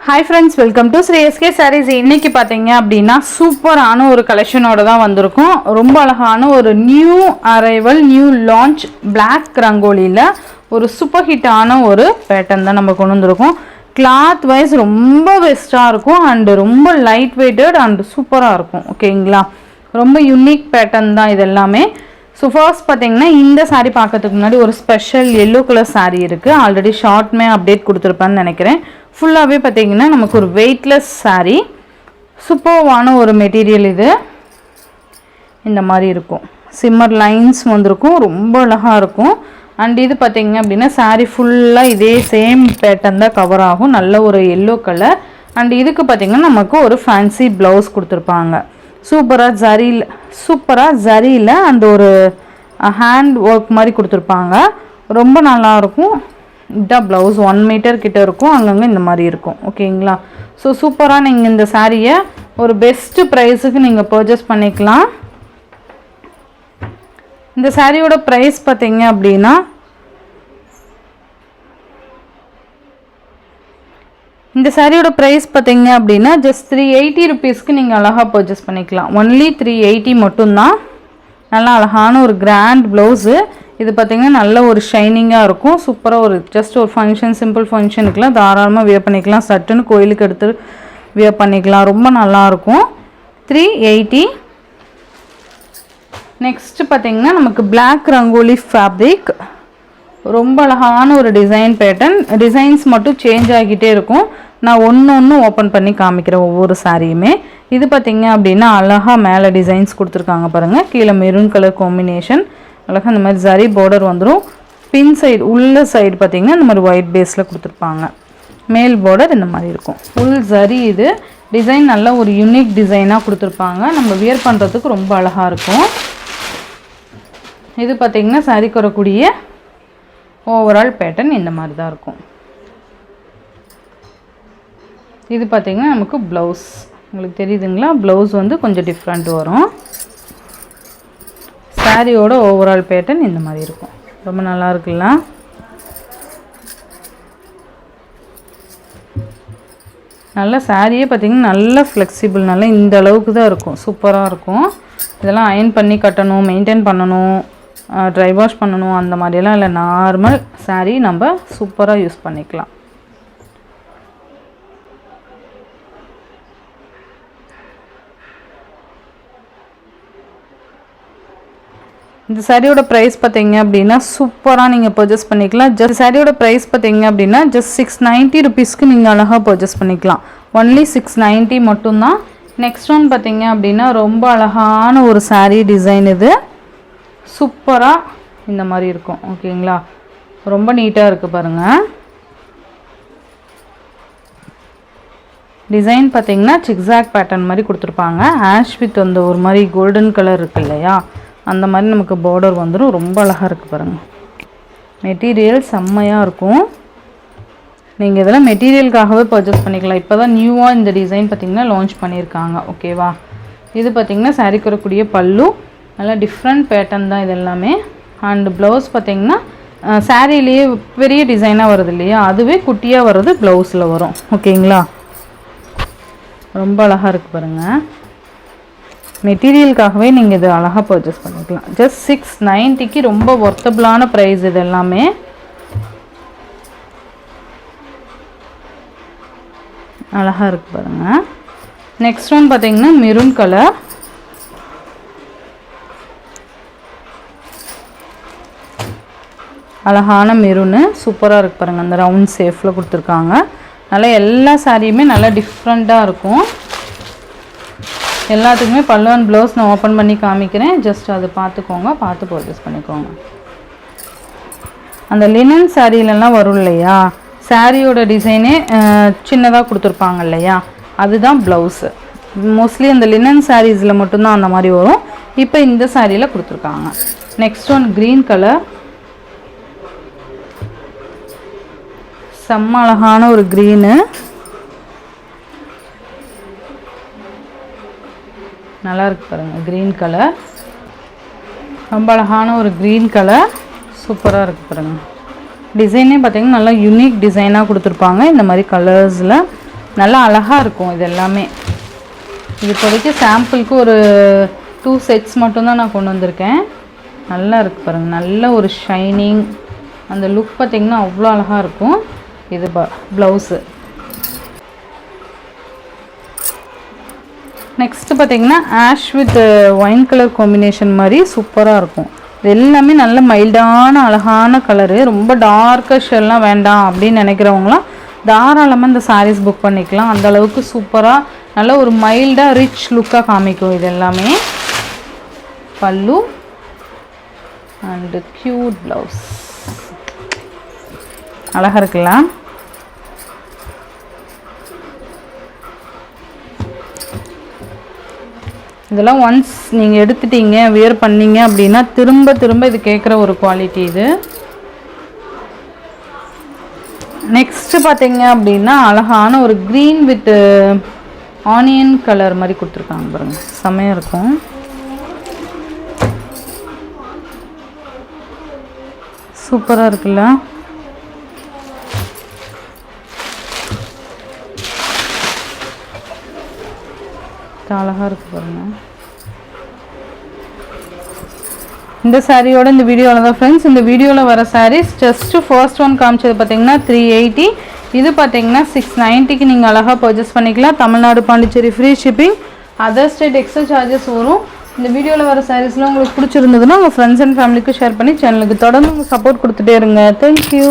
Hi friends, welcome to Sri SK Sarees. இன்னைக்கு பாத்தீங்க அப்படினா சூப்பரான ஒரு கலெக்ஷனோட தான் வந்திருக்கும். ரொம்ப அழகான ஒரு new arrival new launch Black ரங்கோலில ஒரு சூப்பர் ஹிட்டான ஒரு பேட்டர்ன் தான் நம்ம கொண்டு வந்திருக்கோம். கிளாத் வைஸ் ரொம்ப பெஸ்டா இருக்கும் and ரொம்ப லைட் வெயிட்டட் and சூப்பரா இருக்கும். ஓகேங்களா? ரொம்ப யூனிக் பேட்டர்ன் தான் இது எல்லாமே. ஸோ ஃபர்ஸ்ட் பார்த்தீங்கன்னா இந்த சாரீ பார்க்கறதுக்கு முன்னாடி ஒரு ஸ்பெஷல் எல்லோ கலர் சாரீ இருக்குது. ஆல்ரெடி ஷார்ட்மே அப்டேட் கொடுத்துருப்பேன்னு நினைக்கிறேன். ஃபுல்லாகவே பார்த்தீங்கன்னா நமக்கு ஒரு வெயிட்லெஸ் சாரீ, சூப்பர்வான ஒரு மெட்டீரியல். இது இந்த மாதிரி இருக்கும், சிம்மர் லைன்ஸ் வந்திருக்கும், ரொம்ப அழகாக இருக்கும். அண்ட் இது பார்த்தீங்க அப்படின்னா சாரீ ஃபுல்லாக இதே சேம் பேட்டர்ன் தான் கவர் ஆகும். நல்ல ஒரு எல்லோ கலர். அண்ட் இதுக்கு பார்த்தீங்கன்னா நமக்கு ஒரு ஃபேன்சி ப்ளவுஸ் கொடுத்துருப்பாங்க. சூப்பராக ஜரியில் அந்த ஒரு ஹேண்ட் ஒர்க் மாதிரி கொடுத்துருப்பாங்க. ரொம்ப நல்லாயிருக்கும். இதான் ப்ளவுஸ் 1 மீட்டர் கிட்ட இருக்கும், அங்கங்கே இந்த மாதிரி இருக்கும். ஓகேங்களா? ஸோ சூப்பராக நீங்கள் இந்த சாரியை ஒரு பெஸ்ட்டு ப்ரைஸுக்கு நீங்கள் பர்ச்சேஸ் பண்ணிக்கலாம். இந்த சாரியோட ப்ரைஸ் பார்த்தீங்க அப்படின்னா ஜஸ்ட் 380 ருபீஸ்க்கு நீங்கள் அழகாக பர்ச்சேஸ் பண்ணிக்கலாம். ஒன்லி 380 மட்டும்தான். நல்லா அழகான ஒரு கிராண்ட் ப்ளவுஸு. இது பார்த்திங்கன்னா நல்ல ஒரு ஷைனிங்காக இருக்கும். சூப்பராக ஒரு ஜஸ்ட் ஒரு ஃபங்க்ஷன், சிம்பிள் ஃபங்க்ஷனுக்குலாம் தாராளமாக வியர் பண்ணிக்கலாம். சட்டுன்னு கோயிலுக்கு எடுத்து வியர் பண்ணிக்கலாம். ரொம்ப நல்லாயிருக்கும். 380. நெக்ஸ்ட்டு பார்த்திங்கன்னா நமக்கு பிளாக் ரங்கோலி ஃபேப்ரிக். ரொம்ப அழகான ஒரு டிசைன் பேட்டர்ன். டிசைன்ஸ் மட்டும் சேஞ்ச் ஆகிட்டே இருக்கும். நான் ஒன்று ஓப்பன் பண்ணி காமிக்கிறேன் ஒவ்வொரு சாரியுமே. இது பார்த்திங்க அப்படின்னா அழகாக மேலே டிசைன்ஸ் கொடுத்துருக்காங்க பாருங்கள். கீழே மெரூன் கலர் காம்பினேஷன், அழகாக இந்த மாதிரி ஜரி பார்டர் வந்துடும். பின் சைடு உள்ள சைடு பார்த்திங்கன்னா இந்த மாதிரி ஒயிட் பேஸில் கொடுத்துருப்பாங்க. மேல் பார்டர் இந்த மாதிரி இருக்கும். ஃபுல் ஜரி. இது டிசைன் நல்ல ஒரு யூனிக் டிசைனாக கொடுத்துருப்பாங்க. நம்ம வியர் பண்ணுறதுக்கு ரொம்ப அழகாக இருக்கும். இது பார்த்திங்கன்னா சாரிக்கு வரக்கூடிய ஓவரால் பேட்டர்ன் இந்த மாதிரி தான் இருக்கும். இது பார்த்திங்கன்னா நமக்கு ப்ளவுஸ், உங்களுக்கு தெரியுதுங்களா? ப்ளவுஸ் வந்து கொஞ்சம் டிஃப்ரெண்ட் வரும். சாரியோட ஓவரால் பேட்டர்ன் இந்த மாதிரி இருக்கும். ரொம்ப நல்லா இருக்குல்ல? நல்ல சாரியே பார்த்திங்கன்னா நல்ல ஃப்ளெக்சிபிள், நல்லா இந்த அளவுக்கு தான் இருக்கும். சூப்பராக இருக்கும். இதெல்லாம் அயர்ன் பண்ணி கட்டணும், மெயின்டைன் பண்ணணும், ட்ரை வாஷ் பண்ணணும் அந்த மாதிரியெல்லாம் இல்லை. நார்மல் சாரீ நம்ம சூப்பராக யூஸ் பண்ணிக்கலாம். இந்த சாரியோட ப்ரைஸ் பார்த்தீங்க அப்படின்னா சூப்பராக நீங்கள் பர்ச்சேஸ் பண்ணிக்கலாம். சாரியோட ப்ரைஸ் பார்த்தீங்க அப்படின்னா ஜஸ்ட் 690 ருபீஸ்க்கு நீங்கள் அழகாக பர்ச்சேஸ் பண்ணிக்கலாம். ஒன்லி 690 மட்டும்தான். நெக்ஸ்ட் ஒன் பார்த்தீங்க அப்படின்னா ரொம்ப அழகான ஒரு சாரீ டிசைன். இது சூப்பராக இந்த மாதிரி இருக்கும். ஓகேங்களா? ரொம்ப நீட்டாக இருக்குது பாருங்கள். டிசைன் பார்த்தீங்கன்னா சிக்ஸாக் பேட்டர்ன் மாதிரி கொடுத்துருப்பாங்க. ஆஷ் வித் அந்த ஒரு மாதிரி கோல்டன் கலர் இருக்குது இல்லையா, அந்த மாதிரி நமக்கு பார்டர் வந்துடும். ரொம்ப அழகாக இருக்குது பாருங்கள். மெட்டீரியல் செம்மையாக இருக்கும். நீங்கள் இதெல்லாம் மெட்டீரியலுக்காகவே பர்ச்சேஸ் பண்ணிக்கலாம். இப்போ தான் நியூவாக இந்த டிசைன் பார்த்திங்கன்னா லான்ச் பண்ணியிருக்காங்க. ஓகேவா? இது பார்த்திங்கன்னா சாரிக்கு வரக்கூடிய பல்லு. நல்லா டிஃப்ரெண்ட் பேட்டர்ன் தான் இது எல்லாமே. அண்ட் ப்ளவுஸ் பார்த்திங்கன்னா சாரிலேயே பெரிய டிசைனாக வருது இல்லையா, அதுவே குட்டியாக வர்றது ப்ளவுஸில் வரும். ஓகேங்களா? ரொம்ப அழகாக இருக்குது பாருங்கள். மெட்டீரியலுக்காகவே நீங்கள் இது அழகாக பர்ச்சேஸ் பண்ணிக்கலாம். ஜஸ்ட் 690க்கு ரொம்ப ஒர்த்தபிளான ப்ரைஸ். இது எல்லாமே அழகாக இருக்குது பாருங்கள். நெக்ஸ்ட் ஒன் பார்த்தீங்கன்னா மெரூன் கலர். அழகான மெரூனு சூப்பராக இருக்குது பாருங்கள். அந்த ரவுண்ட் ஷேஃபில் கொடுத்துருக்காங்க. நல்லா எல்லா சாரியுமே நல்லா டிஃப்ரெண்ட்டாக இருக்கும். எல்லாத்துக்குமே பல்லு அண்ட் ப்ளவுஸ் நான் ஓப்பன் பண்ணி காமிக்கிறேன். ஜஸ்ட் அதை பார்த்துக்கோங்க, பார்த்து பர்ச்சேஸ் பண்ணிக்கோங்க. அந்த லினன் சாரீலெலாம் வரும் இல்லையா, சாரியோட டிசைனே சின்னதாக கொடுத்துருப்பாங்க இல்லையா, அதுதான் ப்ளவுஸு. மோஸ்ட்லி அந்த லினன் சாரீஸில் மட்டும்தான் அந்த மாதிரி வரும். இப்போ இந்த சாரியில் கொடுத்துருக்காங்க. Next one green colour. செம்ம அழகான ஒரு க்ரீனு. நல்லா இருக்கு பாருங்கள். க்ரீன் கலர் ரொம்ப அழகான ஒரு க்ரீன் கலர். சூப்பராக இருக்குது பாருங்கள். டிசைனே பார்த்திங்கன்னா நல்லா யூனிக் டிசைனாக கொடுத்துருப்பாங்க. இந்த மாதிரி கலர்ஸில் நல்லா அழகாக இருக்கும் இது எல்லாமே. இது இப்போதைக்கு சாம்பிளுக்கு ஒரு 2 செட்ஸ் மட்டும்தான் நான் கொண்டு வந்திருக்கேன். நல்லா இருக்குது பாருங்கள், நல்ல ஒரு ஷைனிங், அந்த லுக் பார்த்திங்கன்னா அவ்வளோ அழகாக இருக்கும். இது ப்ளவுஸு. நெக்ஸ்ட்டு பார்த்திங்கன்னா ash with wine colour combination மாதிரி சூப்பராக இருக்கும். இது எல்லாமே நல்ல மைல்டான அழகான கலரு. ரொம்ப டார்க்கர் ஷெல்லாம் வேண்டாம் அப்படின்னு நினைக்கிறவங்களாம் தாராளமாக இந்த சாரீஸ் புக் பண்ணிக்கலாம். அந்தளவுக்கு சூப்பராக நல்ல ஒரு மைல்டாக ரிச் லுக்காக காமிக்கும் இது எல்லாமே. பல்லு அண்டு க்யூட் ப்ளவுஸ் அழகாக இருக்குல்ல. இதெல்லாம் ஒன்ஸ் நீங்கள் எடுத்துட்டீங்க வியர் பண்ணீங்க அப்படின்னா திரும்ப திரும்ப இது கேட்குற ஒரு குவாலிட்டி இது. நெக்ஸ்ட்டு பார்த்தீங்க அப்படின்னா அழகான ஒரு க்ரீன் வித் ஆனியன் கலர் மாதிரி கொடுத்துருக்காங்க பாருங்கள், செம்மையாக இருக்கும். சூப்பராக இருக்குல்ல. அழகாக இருக்குது பாருங்கள். இந்த சாரியோட இந்த வீடியோவில் தான் ஃப்ரெண்ட்ஸ், இந்த வீடியோவில் வர சாரீஸ் ஜஸ்ட்டு ஃபர்ஸ்ட் ஒன் காமிச்சது பார்த்தீங்கன்னா 380, இது பார்த்தீங்கன்னா 690க்கு நீங்கள் அழகாக பர்ச்சேஸ் பண்ணிக்கலாம். Tamil Nadu Pondicherry free shipping, other state extra charges வரும். இந்த வீடியோவில் வர சாரீஸ்லாம் உங்களுக்கு பிடிச்சிருந்ததுன்னா உங்கள் ஃப்ரெண்ட்ஸ் அண்ட் ஃபேமிலிக்கு ஷேர் பண்ணி சேனலுக்கு தொடர்ந்து உங்கள் சப்போர்ட் கொடுத்துட்டே இருங்க. தேங்க்யூ.